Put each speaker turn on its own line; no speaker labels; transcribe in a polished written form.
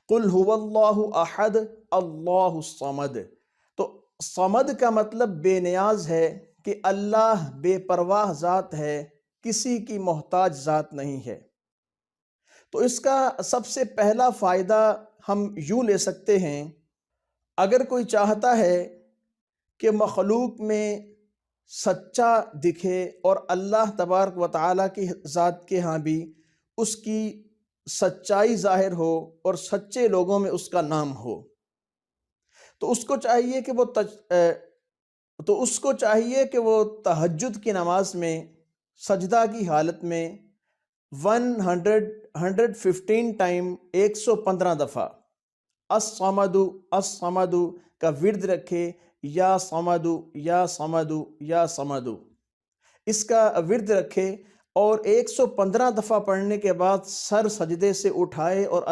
قل هو اللہ احد اللہ الصمد۔ تو صمد کا مطلب بے نیاز ہے، کہ اللہ بے پرواہ ذات ہے، کسی کی محتاج ذات نہیں ہے۔ تو اس کا سب سے پہلا فائدہ ہم یوں لے سکتے ہیں، اگر کوئی چاہتا ہے کہ مخلوق میں سچا دکھے اور اللہ تبارک و تعالیٰ کی ذات کے ہاں بھی اس کی سچائی ظاہر ہو اور سچے لوگوں میں اس کا نام ہو، تو اس کو چاہیے کہ وہ تہجد کی نماز میں سجدہ کی حالت میں 115 ٹائم 115 دفعہ الصمد الصمد کا ورد رکھے، یا صمد یا صمد یا صمد، اس کا ورد رکھے اور 115 دفعہ پڑھنے کے بعد سر سجدے سے اٹھائے اور